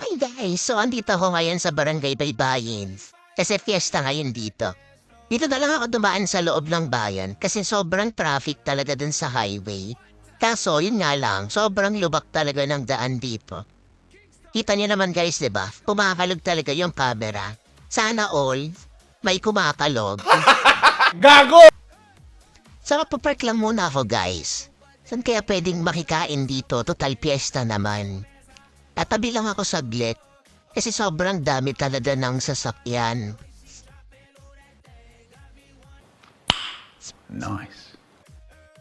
Hi guys! So andito ako ngayon sa Barangay Baybayin. Kasi fiesta ngayon dito. Dito na lang ako dumaan sa loob ng bayan kasi sobrang traffic talaga dun sa highway. Kaso yun nga lang, sobrang lubak talaga ng daan dito. Kita niyo naman guys, di ba? Kumakalog talaga yung camera. Sana all, may kumakalog. Gago! So papark lang muna ako guys. Saan kaya pwedeng makikain dito? Total fiesta naman. Tatabi lang ako saglit kasi sobrang dami talaga ng sasakyan. Nice.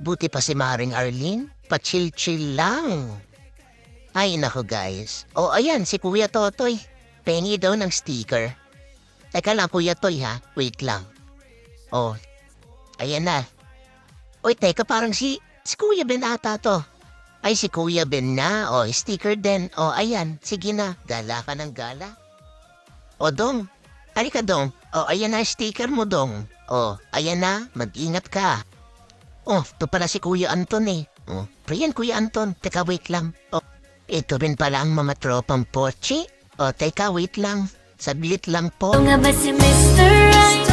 Buti pa si Maring Arlene, pa-chill-chill lang. Ay nako guys. O ayan, si Kuya Totoy. Pengi daw ng sticker. Teka lang Kuya Toy ha, wait lang. O, ayan na. Uy teka parang si Kuya Ben ata to. Ay, si Kuya Ben na. O, sticker din. O, ayan. Sige na. Gala ka ng gala. O, Dong. Halika, Dong. O, ayan na sticker mo, Dong. O, ayan na. Mag-ingat ka. O, ito pala si Kuya Anton eh. O, yan, Kuya Anton. Teka, wait lang. O, ito rin pala ang mga tropang pochi. O, teka, wait lang. Saglit lang po. Ikaw nga ba si Mr. Right?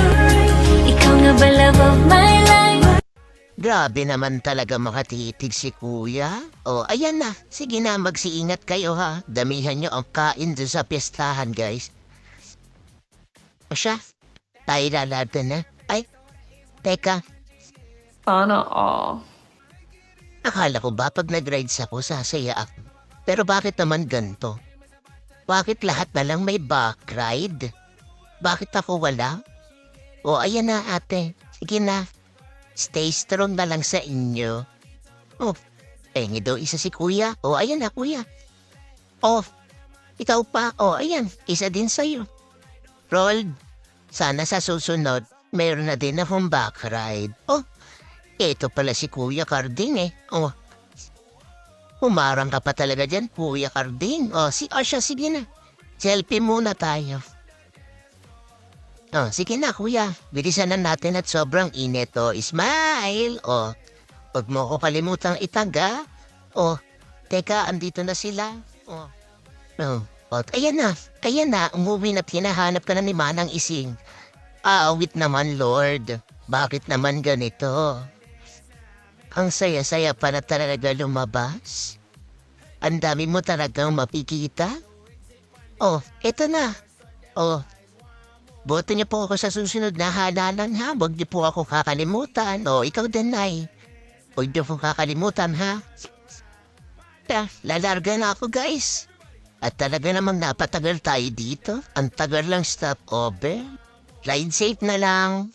Ikaw nga ba love of my life? Grabe naman talaga makatitig si Kuya. O, ayan na. Sige na, magsiingat kayo ha. Damihan nyo ang kain doon sa piyestahan, guys. O siya, tayo lalatan na. Ay, teka. Sana all. Akala ko ba pag nag-rides ako, sasaya ako. Pero bakit naman ganito? Bakit lahat na lang may back ride? Bakit ako wala? O, ayan na ate. Sige na. Stay strong na lang sa inyo. Oh, pengi daw isa si Kuya. Oh, ayan na, Kuya. Oh, ikaw pa. Oh, ayan, isa din sa'yo. Rold, sana sa susunod, mayroon na din akong back ride. Oh, ito pala si Kuya Carding eh. Oh, humarang ka pa talaga dyan, Kuya Carding. Oh, siya, sige na. Selfie muna tayo. Oh, sige na kuya, bilisan na natin at sobrang init o. Smile! O, huwag mo ko kalimutang itaga. O, teka, andito na sila. O, ayan na, umuwi na hinahanap ka na ni Manang Ising. Awit naman, Lord. Bakit naman ganito? Ang saya-saya pa na talaga lumabas. Ang dami mo talagang mapikita. Oh, eto na. Oh, boto niyo po ako sa susunod na halalan ha. Huwag niyo po ako kakalimutan. O, ikaw din, Nay. Huwag niyo po kakalimutan ha. Lalarga na ako, guys. At talaga namang napatagal tayo dito. Ang tagal lang stop over. Ride safe na lang.